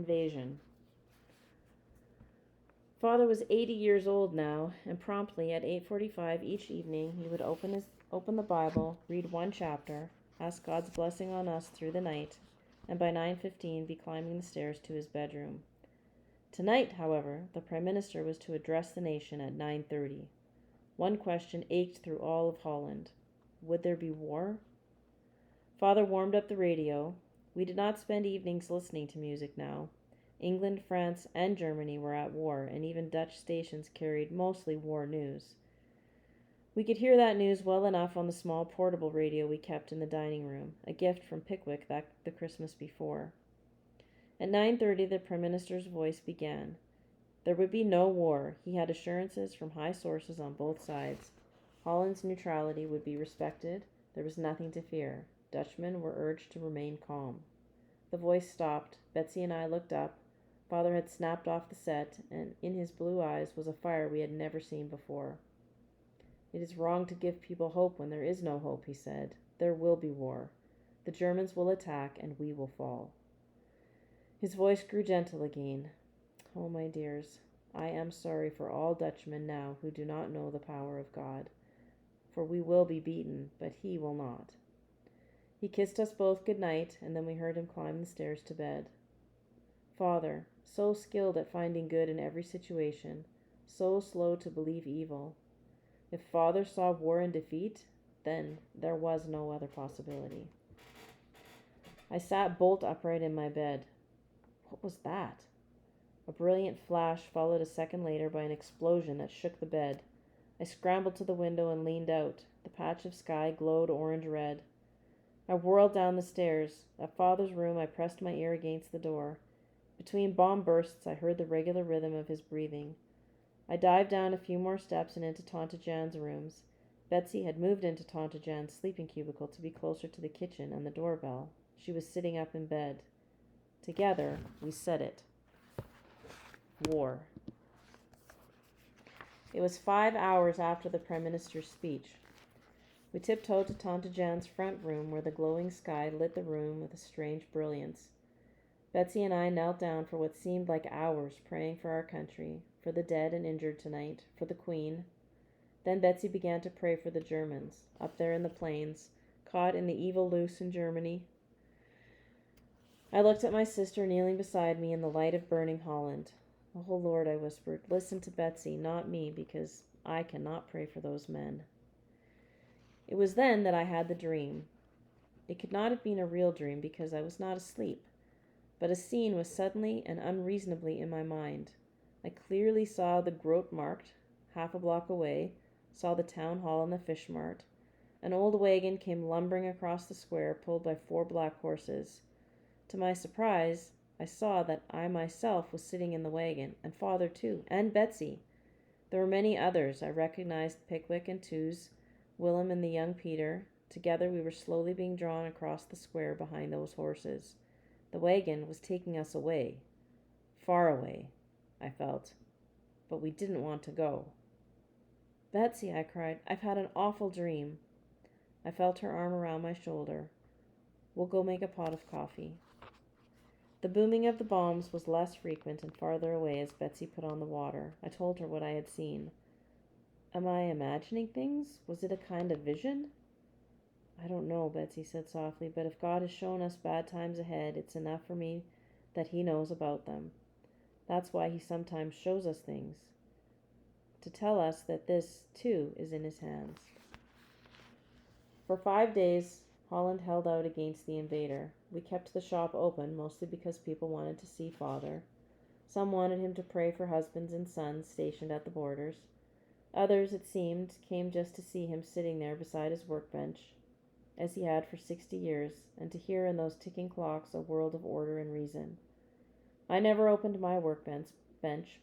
Invasion. Father was 80 years old now, and promptly at 8:45 each evening he would open the Bible, read one chapter, ask God's blessing on us through the night, and by 9:15 be climbing the stairs to his bedroom. Tonight, however, the Prime Minister was to address the nation at 9:30. One question ached through all of Holland. Would there be war? Father warmed up the radio. We did not spend evenings listening to music now. England, France, and Germany were at war, and even Dutch stations carried mostly war news. We could hear that news well enough on the small portable radio we kept in the dining room, a gift from Pickwick the Christmas before. At 9:30 the Prime Minister's voice began. There would be no war. He had assurances from high sources on both sides. Holland's neutrality would be respected. There was nothing to fear. Dutchmen were urged to remain calm. The voice stopped. Betsy and I looked up. Father had snapped off the set, and in his blue eyes was a fire we had never seen before. It is wrong to give people hope when there is no hope, he said. There will be war. The Germans will attack, and we will fall. His voice grew gentle again. Oh, my dears, I am sorry for all Dutchmen now who do not know the power of God, for we will be beaten, but he will not. He kissed us both good night, and then we heard him climb the stairs to bed. Father, so skilled at finding good in every situation, so slow to believe evil. If Father saw war and defeat, then there was no other possibility. I sat bolt upright in my bed. What was that? A brilliant flash followed a second later by an explosion that shook the bed. I scrambled to the window and leaned out. The patch of sky glowed orange-red. I whirled down the stairs. At Father's room, I pressed my ear against the door. Between bomb bursts, I heard the regular rhythm of his breathing. I dived down a few more steps and into Tante Jan's rooms. Betsy had moved into Tante Jan's sleeping cubicle to be closer to the kitchen and the doorbell. She was sitting up in bed. Together, we said it. War. It was 5 hours after the Prime Minister's speech. We tiptoed to Tante Jan's front room, where the glowing sky lit the room with a strange brilliance. Betsy and I knelt down for what seemed like hours, praying for our country, for the dead and injured tonight, for the Queen. Then Betsy began to pray for the Germans, up there in the plains, caught in the evil loose in Germany. I looked at my sister kneeling beside me in the light of burning Holland. Oh, Lord, I whispered, listen to Betsy, not me, because I cannot pray for those men. It was then that I had the dream. It could not have been a real dream because I was not asleep, but a scene was suddenly and unreasonably in my mind. I clearly saw the Grote Markt, half a block away, saw the town hall and the fish mart. An old wagon came lumbering across the square, pulled by 4 black horses. To my surprise, I saw that I myself was sitting in the wagon, and Father too, and Betsy. There were many others. I recognized Pickwick and Tews, Willem and the young Peter. Together we were slowly being drawn across the square behind those horses. The wagon was taking us away. Far away, I felt. But we didn't want to go. Betsy, I cried, I've had an awful dream. I felt her arm around my shoulder. We'll go make a pot of coffee. The booming of the bombs was less frequent and farther away as Betsy put on the water. I told her what I had seen. Am I imagining things? Was it a kind of vision? I don't know, Betsy said softly, but if God has shown us bad times ahead, it's enough for me that he knows about them. That's why he sometimes shows us things, to tell us that this, too, is in his hands. For 5 days, Holland held out against the invader. We kept the shop open, mostly because people wanted to see Father. Some wanted him to pray for husbands and sons stationed at the borders. Others, it seemed, came just to see him sitting there beside his workbench, as he had for 60 years, and to hear in those ticking clocks a world of order and reason. I never opened my workbench,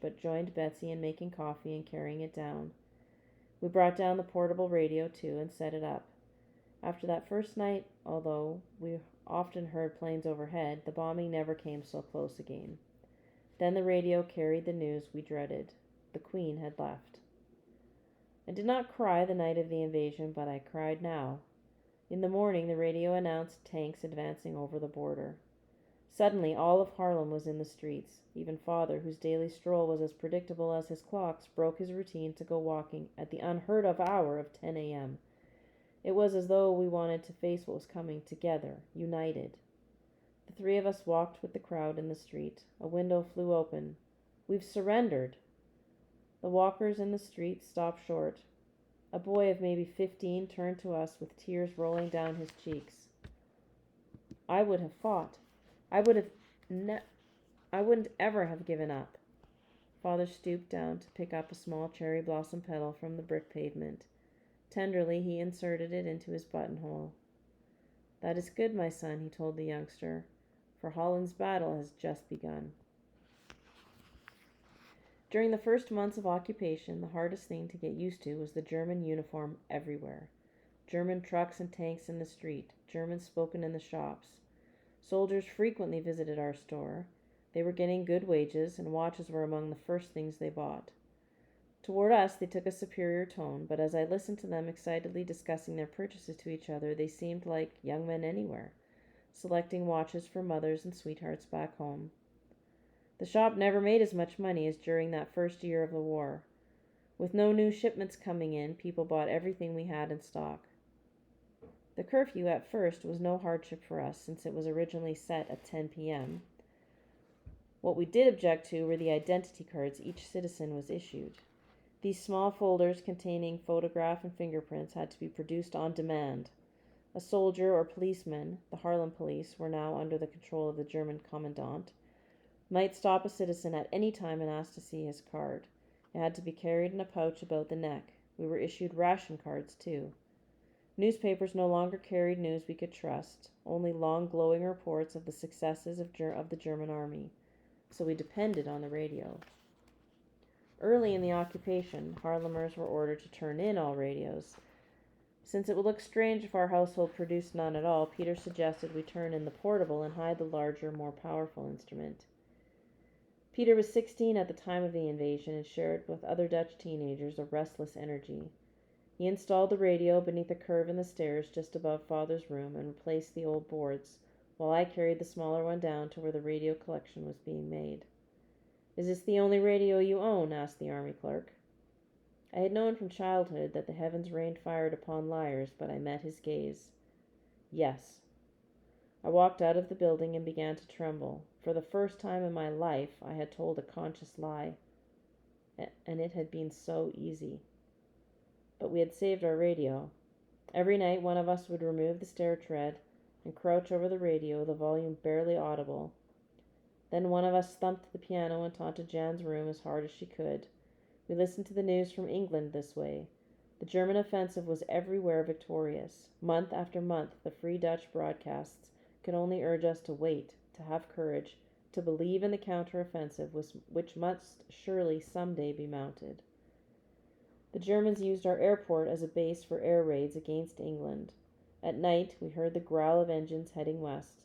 but joined Betsy in making coffee and carrying it down. We brought down the portable radio, too, and set it up. After that first night, although we often heard planes overhead, the bombing never came so close again. Then the radio carried the news we dreaded. The Queen had left. I did not cry the night of the invasion, but I cried now. In the morning, the radio announced tanks advancing over the border. Suddenly, all of Harlem was in the streets. Even father, whose daily stroll was as predictable as his clocks, broke his routine to go walking at the unheard of hour of 10 a.m. It was as though we wanted to face what was coming together, united. The three of us walked with the crowd in the street. A window flew open. "We've surrendered!" The walkers in the street stopped short. A boy of maybe 15 turned to us with tears rolling down his cheeks. I would have fought. I would have I wouldn't ever have given up. Father stooped down to pick up a small cherry blossom petal from the brick pavement. Tenderly, he inserted it into his buttonhole. "That is good, my son," he told the youngster, "for Holland's battle has just begun." During the first months of occupation, the hardest thing to get used to was the German uniform everywhere. German trucks and tanks in the street, German spoken in the shops. Soldiers frequently visited our store. They were getting good wages, and watches were among the first things they bought. Toward us, they took a superior tone, but as I listened to them excitedly discussing their purchases to each other, they seemed like young men anywhere, selecting watches for mothers and sweethearts back home. The shop never made as much money as during that first year of the war. With no new shipments coming in, people bought everything we had in stock. The curfew at first was no hardship for us, since it was originally set at 10 p.m. What we did object to were the identity cards each citizen was issued. These small folders containing photograph and fingerprints had to be produced on demand. A soldier or policeman, the Harlem police were now under the control of the German commandant, might stop a citizen at any time and ask to see his card. It had to be carried in a pouch about the neck. We were issued ration cards, too. Newspapers no longer carried news we could trust, only long glowing reports of the successes of the German army. So we depended on the radio. Early in the occupation, Harlemers were ordered to turn in all radios. Since it would look strange if our household produced none at all, Peter suggested we turn in the portable and hide the larger, more powerful instrument. Peter was 16 at the time of the invasion and shared with other Dutch teenagers a restless energy. He installed the radio beneath a curve in the stairs just above Father's room and replaced the old boards, while I carried the smaller one down to where the radio collection was being made. "Is this the only radio you own?" asked the army clerk. I had known from childhood that the heavens rained fire upon liars, but I met his gaze. "Yes." I walked out of the building and began to tremble. For the first time in my life, I had told a conscious lie, and it had been so easy. But we had saved our radio. Every night one of us would remove the stair tread and crouch over the radio, the volume barely audible. Then one of us thumped the piano in Tante Jan's room as hard as she could. We listened to the news from England this way. The German offensive was everywhere victorious. Month after month, the Free Dutch broadcasts could only urge us to wait, to have courage, to believe in the counter-offensive which must surely someday be mounted. The Germans used our airport as a base for air raids against England. At night, we heard the growl of engines heading west.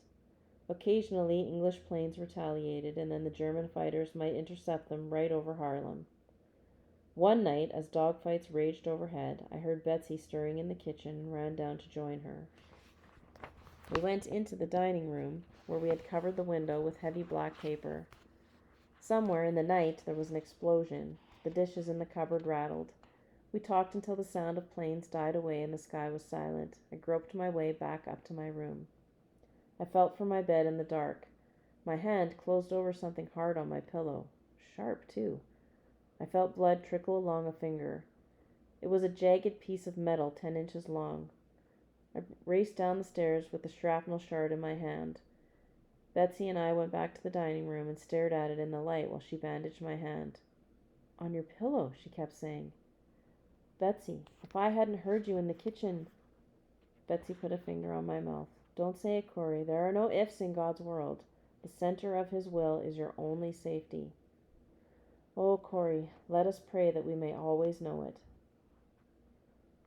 Occasionally, English planes retaliated, and then the German fighters might intercept them right over Harlem. One night, as dogfights raged overhead, I heard Betsy stirring in the kitchen and ran down to join her. We went into the dining room, where we had covered the window with heavy black paper. Somewhere in the night there was an explosion. The dishes in the cupboard rattled. We talked until the sound of planes died away and the sky was silent. I groped my way back up to my room. I felt for my bed in the dark. My hand closed over something hard on my pillow. Sharp, too. I felt blood trickle along a finger. It was a jagged piece of metal 10 inches long. I raced down the stairs with the shrapnel shard in my hand. Betsy and I went back to the dining room and stared at it in the light while she bandaged my hand. "On your pillow," she kept saying. "Betsy, if I hadn't heard you in the kitchen—" Betsy put a finger on my mouth. "Don't say it, Corrie. There are no ifs in God's world. The center of His will is your only safety." Oh, Corrie, let us pray that we may always know it.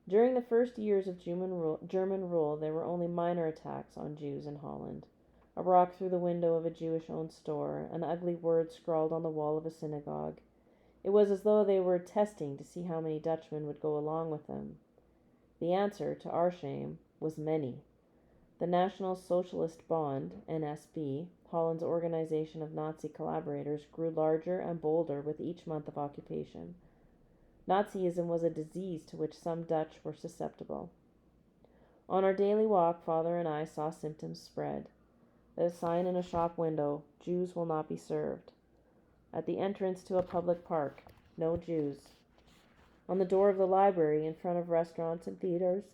During the first years of German rule, there were only minor attacks on Jews in Holland. A rock through the window of a Jewish-owned store, an ugly word scrawled on the wall of a synagogue. It was as though they were testing to see how many Dutchmen would go along with them. The answer, to our shame, was many. The National Socialist Bond, NSB, Holland's organization of Nazi collaborators, grew larger and bolder with each month of occupation. Nazism was a disease to which some Dutch were susceptible. On our daily walk, Father and I saw symptoms spread. A sign in a shop window, "Jews will not be served." At the entrance to a public park, "No Jews." On the door of the library, in front of restaurants and theaters.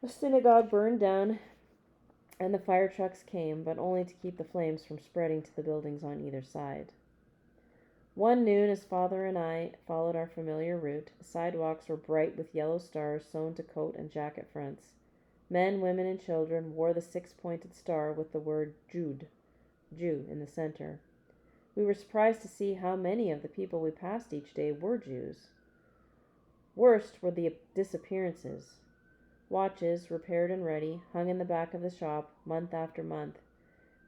A synagogue burned down, and the fire trucks came, but only to keep the flames from spreading to the buildings on either side. One noon, as Father and I followed our familiar route, the sidewalks were bright with yellow stars sewn to coat and jacket fronts. Men, women, and children wore the six-pointed star with the word Jude, Jew, in the center. We were surprised to see how many of the people we passed each day were Jews. Worst were the disappearances. Watches, repaired and ready, hung in the back of the shop month after month.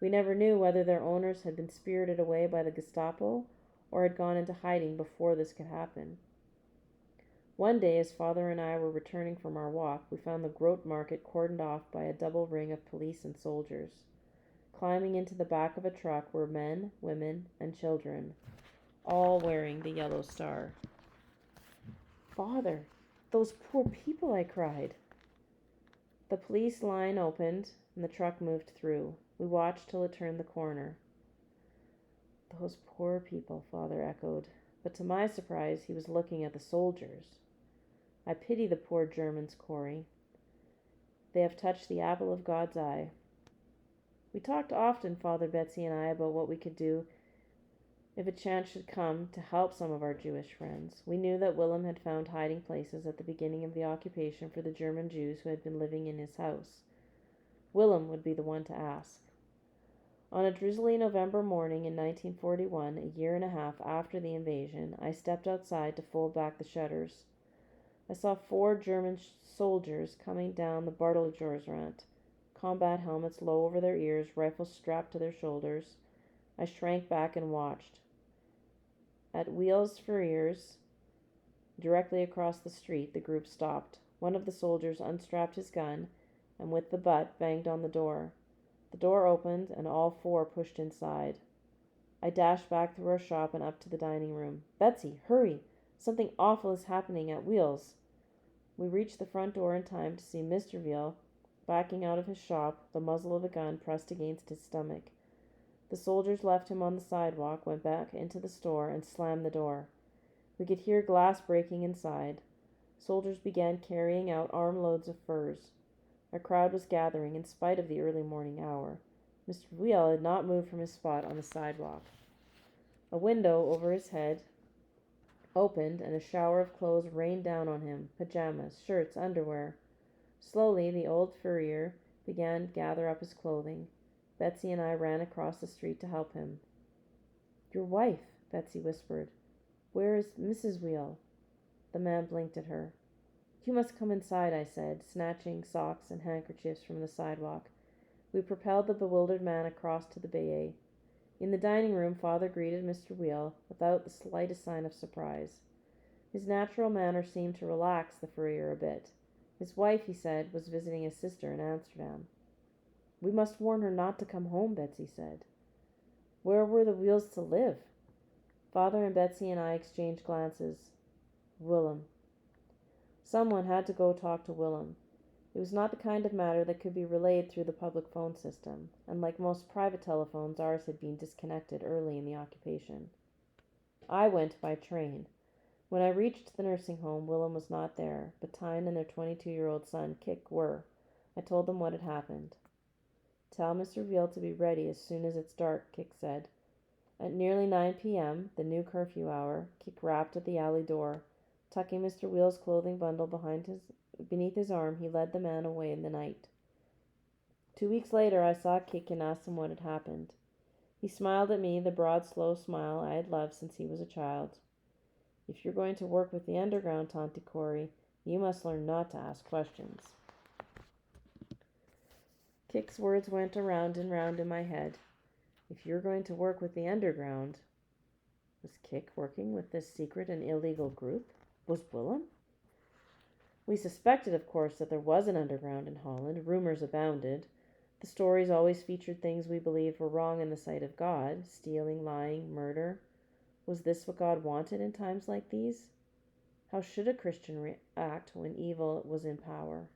We never knew whether their owners had been spirited away by the Gestapo or had gone into hiding before this could happen. One day, as Father and I were returning from our walk, we found the Grote Market cordoned off by a double ring of police and soldiers. Climbing into the back of a truck were men, women, and children, all wearing the yellow star. "Father, those poor people," I cried. The police line opened, and the truck moved through. We watched till it turned the corner. "Those poor people," Father echoed, but to my surprise he was looking at the soldiers. "I pity the poor Germans, Corrie. They have touched the apple of God's eye." We talked often, Father, Betsy, and I, about what we could do if a chance should come to help some of our Jewish friends. We knew that Willem had found hiding places at the beginning of the occupation for the German Jews who had been living in his house. Willem would be the one to ask. On a drizzly November morning in 1941, a year and a half after the invasion, I stepped outside to fold back the shutters. I saw 4 German soldiers coming down the Barteljorsrand, combat helmets low over their ears, rifles strapped to their shoulders. I shrank back and watched. At Wheels Furriers, directly across the street, the group stopped. One of the soldiers unstrapped his gun and with the butt banged on the door. The door opened and all 4 pushed inside. I dashed back through our shop and up to the dining room. "Betsy, hurry! Something awful is happening at Wheels." We reached the front door in time to see Mr. Veal backing out of his shop, the muzzle of a gun pressed against his stomach. The soldiers left him on the sidewalk, went back into the store, and slammed the door. We could hear glass breaking inside. Soldiers began carrying out armloads of furs. A crowd was gathering in spite of the early morning hour. Mr. Veal had not moved from his spot on the sidewalk. A window over his head opened, and a shower of clothes rained down on him, pajamas, shirts, underwear. Slowly, the old furrier began to gather up his clothing. Betsy and I ran across the street to help him. "Your wife," Betsy whispered. "Where is Mrs. Veal?" The man blinked at her. "You must come inside," I said, snatching socks and handkerchiefs from the sidewalk. We propelled the bewildered man across to the bay. In the dining room, Father greeted Mr. Veal without the slightest sign of surprise. His natural manner seemed to relax the furrier a bit. His wife, he said, was visiting a sister in Amsterdam. "We must warn her not to come home," Betsy said. Where were the Wheels to live? Father and Betsy and I exchanged glances. Willem. Someone had to go talk to Willem. It was not the kind of matter that could be relayed through the public phone system, and like most private telephones, ours had been disconnected early in the occupation. I went by train. When I reached the nursing home, Willem was not there, but Tyne and their 22-year-old son, Kik, were. I told them what had happened. "Tell Mr. Veal to be ready as soon as it's dark," Kik said. At nearly 9 p.m., the new curfew hour, Kik rapped at the alley door. Tucking Mr. Veal's clothing bundle beneath his arm, he led the man away in the night. 2 weeks later, I saw Kik and asked him what had happened. He smiled at me, the broad, slow smile I had loved since he was a child. "If you're going to work with the underground, Tanti Corrie, you must learn not to ask questions." Kik's words went around and round in my head. If you're going to work with the underground, was Kik working with this secret and illegal group? Was Willem? We suspected, of course, that there was an underground in Holland. Rumors abounded. The stories always featured things we believed were wrong in the sight of God: stealing, lying, murder. Was this what God wanted in times like these? How should a Christian react when evil was in power?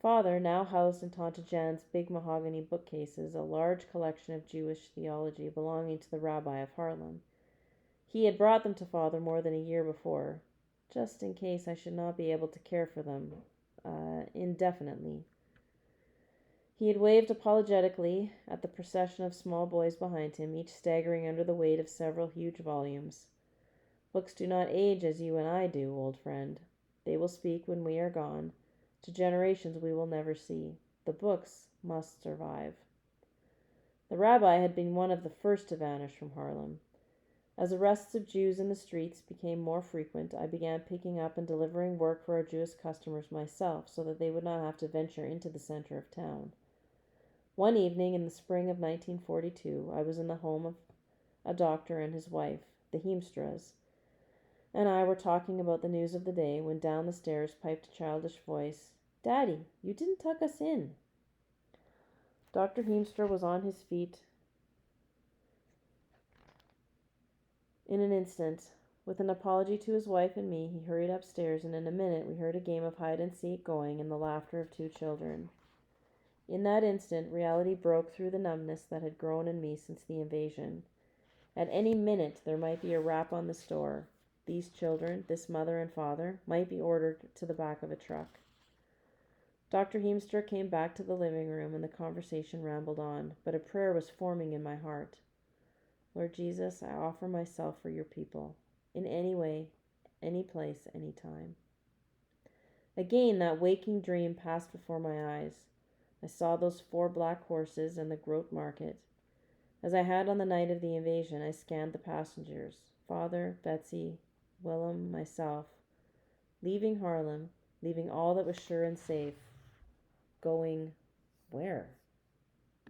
Father now housed in Tante Jan's big mahogany bookcases a large collection of Jewish theology belonging to the rabbi of Haarlem. He had brought them to Father more than a year before, just in case I should not be able to care for them indefinitely. He had waved apologetically at the procession of small boys behind him, each staggering under the weight of several huge volumes. Books do not age as you and I do, old friend. They will speak when we are gone, to generations we will never see. The books must survive. The rabbi had been one of the first to vanish from Haarlem. As arrests of Jews in the streets became more frequent, I began picking up and delivering work for our Jewish customers myself, so that they would not have to venture into the center of town. One evening in the spring of 1942, I was in the home of a doctor and his wife, the Heemstras, and I were talking about the news of the day when down the stairs piped a childish voice, "Daddy, you didn't tuck us in." Dr. Heemstra was on his feet in an instant. With an apology to his wife and me, he hurried upstairs, and in a minute we heard a game of hide and seek going and the laughter of two children. In that instant, reality broke through the numbness that had grown in me since the invasion. At any minute there might be a rap on the door. These children, this mother and father, might be ordered to the back of a truck. Dr. Heemstra came back to the living room, and the conversation rambled on, but a prayer was forming in my heart. Lord Jesus, I offer myself for your people, in any way, any place, any time. Again that waking dream passed before my eyes. I saw those 4 black horses and the Grote Market. As I had on the night of the invasion, I scanned the passengers: Father, Betsy, Willem, myself, leaving Haarlem, leaving all that was sure and safe. Going where?